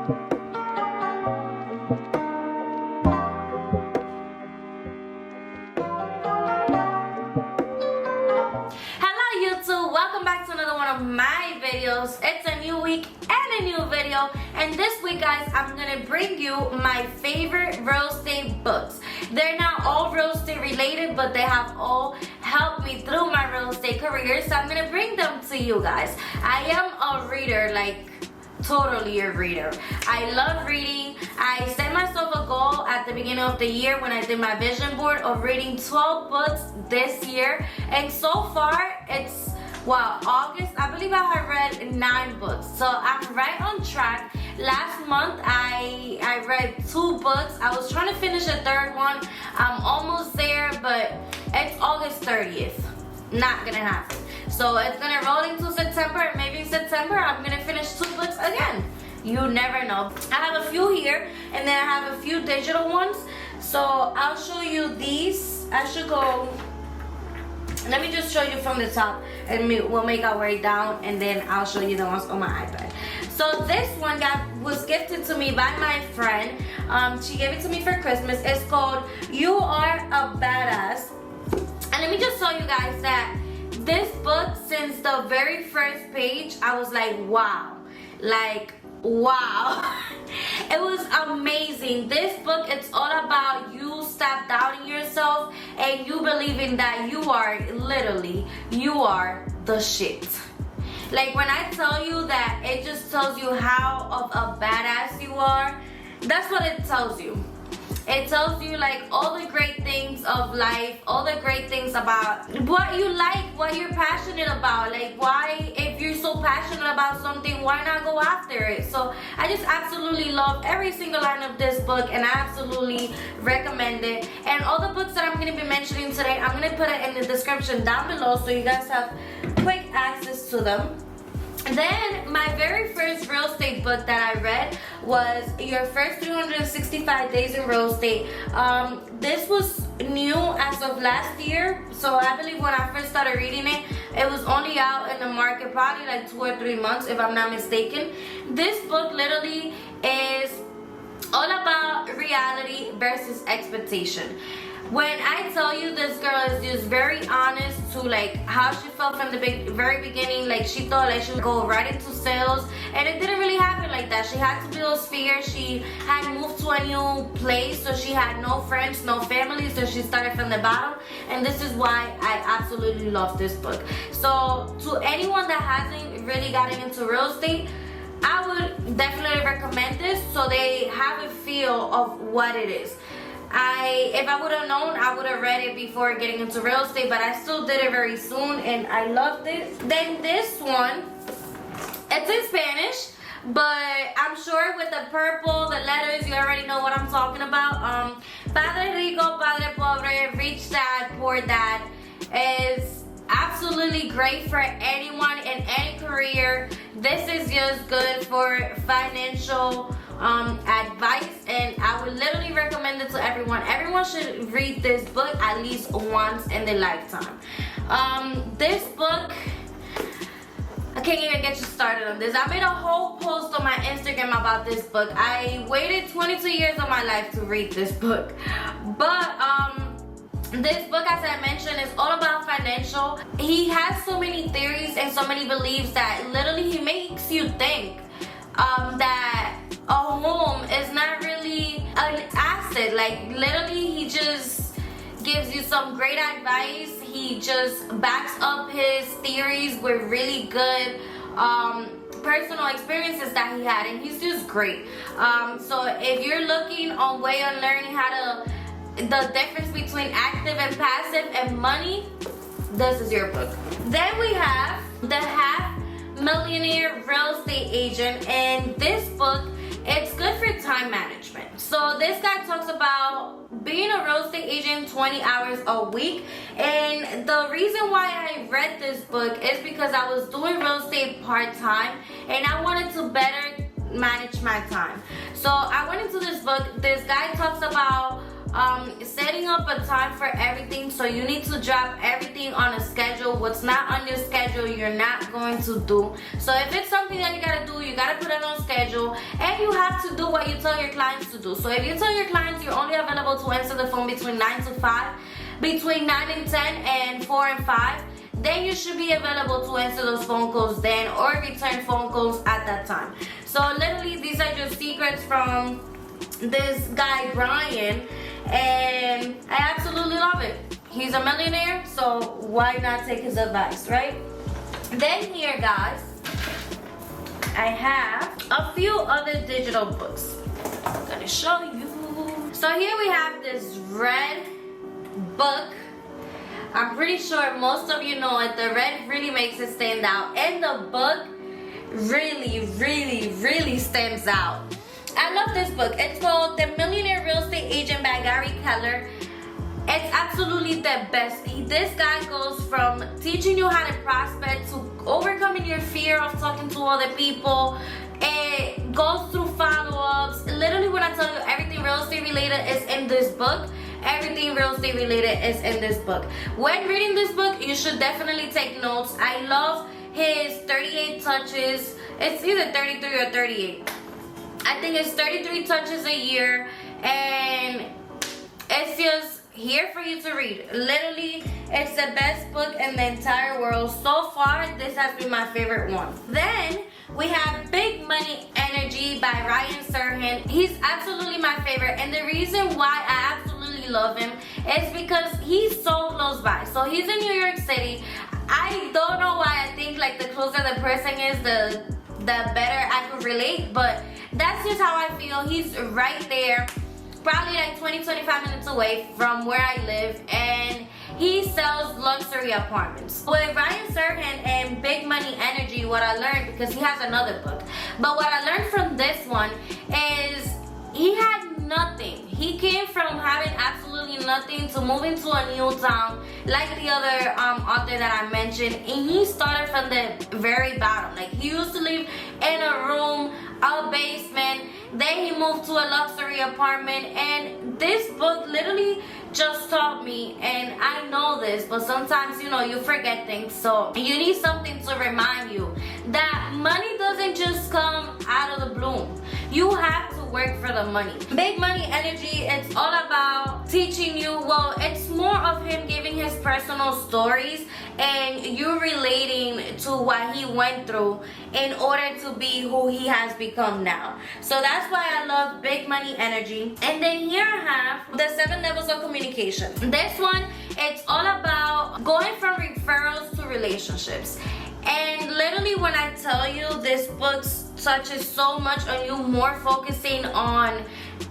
Welcome back to another one of my videos. It's a new week and a new video, and this week, guys, I'm gonna bring you my favorite real estate books. They're not all real estate related, but they have all helped me through my real estate career, so I'm gonna bring them to you guys. I am a reader, like totally a reader. I love reading. I set myself a goal at the beginning of the year when I did my vision board of reading 12 books this year, and so far it's August, I believe I have read 9 books, so I'm right on track. Last month I read 2 books. I was trying to finish a third one. I'm almost there, but it's August 30th. Not gonna happen. So it's gonna roll into September, and maybe in September I'm gonna finish 2 books again. You never know. I have a few here, and then I have a few digital ones. So I'll show you these. I should go. Let me just show you from the top, and we'll make our way down, and then I'll show you the ones on my iPad. So this one was gifted to me by my friend. She gave it to me for Christmas. It's called You Are a Badass. And let me just tell you guys that this book, since the very first page, I was like, wow. Like, wow. It was amazing. This book, it's all about you stop doubting yourself and you believing that you are you are the shit. Like, when I tell you that, it just tells you how of a badass you are. That's what it tells you. It tells you like all the great things of life, all the great things about what you like, what you're passionate about. Like, why, if you're so passionate about something, why not go after it? So I just absolutely love every single line of this book, and I absolutely recommend it. And all the books that I'm going to be mentioning today, I'm going to put it in the description down below so you guys have quick access to them. Then my very first real estate book that I read was Your First 365 Days in Real Estate. This was new as of last year, so I believe when I first started reading it, it was only out in the market probably like 2 or 3 months, if I'm not mistaken. This book literally is all about reality versus expectation. When I tell you, this girl is just very honest to like how she felt from the very beginning. Like, she thought like she would go right into sales, and it didn't really happen like that. She had to build fear. She had moved to a new place, so she had no friends, no family, so she started from the bottom. And this is why I absolutely love this book. So to anyone that hasn't really gotten into real estate, I would definitely recommend this so they have a feel of what it is. If I would have known, I would have read it before getting into real estate, but I still did it very soon, and I loved it. Then this one, it's in Spanish, but I'm sure with the purple, the letters, you already know what I'm talking about. Padre Rico, Padre Pobre, Rich Dad, Poor Dad is absolutely great for anyone in any career. This is just good for financial advice, and I would literally recommend it to everyone. Everyone should read this book at least once in their lifetime. This book, I can't even get you started on this. I made a whole post on my Instagram about this book. I waited 22 years of my life to read this book, but this book, as I mentioned, is all about financial. He has so many theories and so many beliefs that literally he makes you think that a home is not really an asset. Like, literally, he just gives you some great advice. He just backs up his theories with really good personal experiences that he had, and he's just great. So if you're looking on way on learning how to the difference between active and passive and money, this is your book. Then we have The Half Millionaire Real Estate Agent, and this book, it's good for time management. So this guy talks about being a real estate agent 20 hours a week, and the reason why I read this book is because I was doing real estate part-time and I wanted to better manage my time. So I went into this book. This guy talks about setting up a time for everything. So you need to drop everything on a schedule. What's not on your schedule, you're not going to do. So if it's something that you gotta do, you gotta put it on schedule, and you have to do what you tell your clients to do. So if you tell your clients you're only available to answer the phone between 9 to 5, between 9 and 10, and 4 and 5, then you should be available to answer those phone calls then, or return phone calls at that time. So literally, these are just secrets from this guy Brian, and I absolutely love it. He's a millionaire, so why not take his advice, right? Then here, guys, I have a few other digital books I'm gonna show you. So here we have this red book. I'm pretty sure most of you know it. The red really makes it stand out, and the book really stands out. I love this book. It's called The Millionaire Real Estate Agent by Gary Keller. It's absolutely the best. This guy goes from teaching you how to prospect to overcoming your fear of talking to other people. It goes through follow-ups. Literally, when I tell you everything real estate related is in this book, everything real estate related is in this book. When reading this book, you should definitely take notes. I love his 38 touches. It's either 33 or 38. I think it's 33 touches a year, and it's just here for you to read. Literally, it's the best book in the entire world. So far, this has been my favorite one. Then we have Big Money Energy by Ryan Serhant. He's absolutely my favorite, and the reason why I absolutely love him is because he's so close by. So he's in New York City. I don't know why I think like the closer the person is, the better I could relate, but that's just how I feel. He's right there, probably like 20-25 minutes away from where I live, and he sells luxury apartments. With Ryan Serhant and Big Money Energy, what I learned, because he has another book, but what I learned from this one is he had nothing. He came from having absolutely nothing to moving to a new town, like the other author that I mentioned, and he started from the very bottom. Like, he used to live in a room, a basement, then he moved to a luxury apartment, and this book literally just taught me, and I know this, but sometimes, you know, you forget things, so you need something to remind you that money doesn't just come out of the blue. You have to work for the money. Big Money Energy, it's all about teaching you, well, it's more of him giving his personal stories and you relating to what he went through in order to be who he has become now. So that's why I love Big Money Energy. And then here I have The 7 Levels of Communication. This one, it's all about going from referrals to relationships. And literally, when I tell you, this book touches so much on you, more focusing on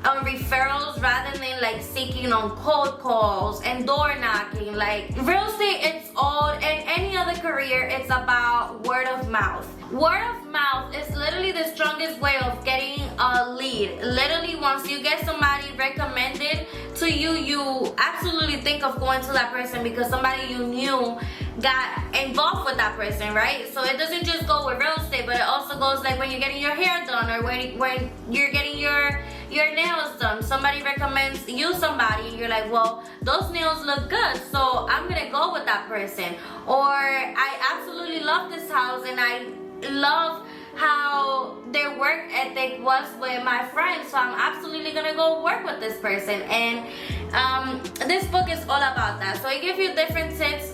referrals rather than like seeking on cold calls and door knocking. Like, real estate, it's all, and any other career, it's about word of mouth. Word of mouth is literally the strongest way of getting a lead. Literally, once you get somebody recommended to you, you absolutely think of going to that person because somebody you knew got involved with that person, right? So it doesn't just go with real estate, but it also goes like when you're getting your hair done, or when you're getting your nails done. Somebody recommends you somebody, and you're like, well, those nails look good, so I'm gonna go with that person. Or, I absolutely love this house, and I love how their work ethic was with my friends, so I'm absolutely gonna go work with this person. And this book is all about that. So it gives you different tips.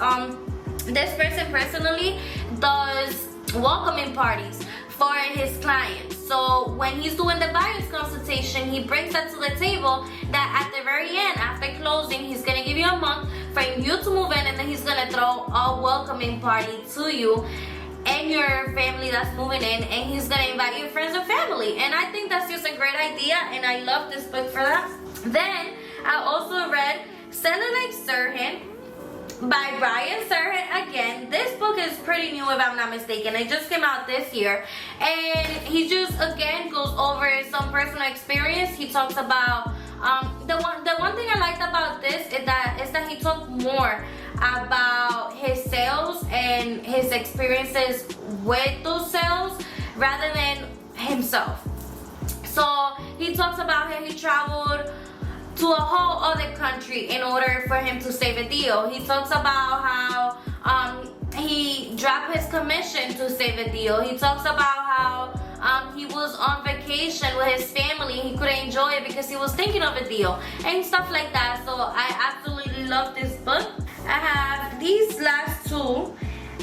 This person personally does welcoming parties for his clients. So when he's doing the buyer's consultation, he brings that to the table, that at the very end, after closing, he's gonna give you a month for you to move in, and then he's gonna throw a welcoming party to you and your family that's moving in, and he's gonna invite your friends and family. And I think that's just a great idea, and I love this book for that. Then I also read Sell It Like Serhant by Ryan Serhant. Again, this book is pretty new, if I'm not mistaken. It just came out this year, and he just again goes over some personal experience. He talks about the one thing I liked about this is that he talked more about his sales and his experiences with those sales rather than himself. So he talks about how he traveled to a whole other country in order for him to save a deal. He talks about how he dropped his commission to save a deal. He talks about how he was on vacation with his family. He couldn't enjoy it because he was thinking of a deal and stuff like that. So I absolutely love this book. I have these last two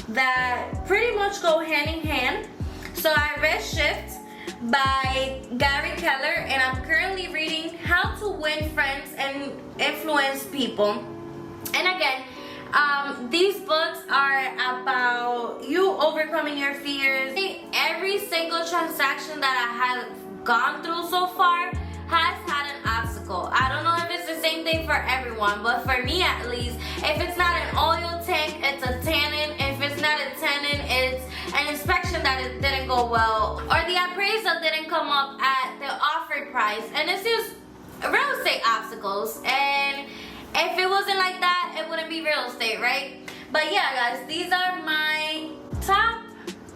that pretty much go hand in hand. So I read Shift by Gary Keller, and I'm currently reading How to Win Friends and Influence People. And again, these books are about you overcoming your fears. Every single transaction that I have gone through so far has had an obstacle. I don't know if it's the same thing for everyone, but for me at least, if it's not an oil tank, it's a tannin. If it's not a tannin, it's an inspection that it didn't go well, or the appraisal didn't come up at the offered price. And it's just real estate obstacles. And if it wasn't like that, it wouldn't be real estate, right? But yeah, guys, these are my top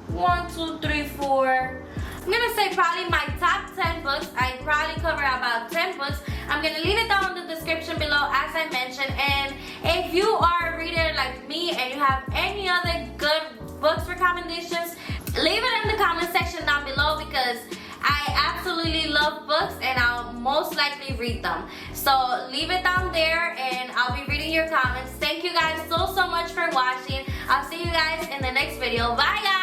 1, 2, 3, 4. I'm gonna say probably my top 10 books. I probably cover about 10 books. I'm gonna leave it down in the description below, as I mentioned. And if you are a reader like me and you have any other good books recommendations, leave it in the comment section down below, because I absolutely love books and I'll most likely read them. So leave it down there and I'll be reading your comments. Thank you guys so much for watching. I'll see you guys in the next video. Bye, guys.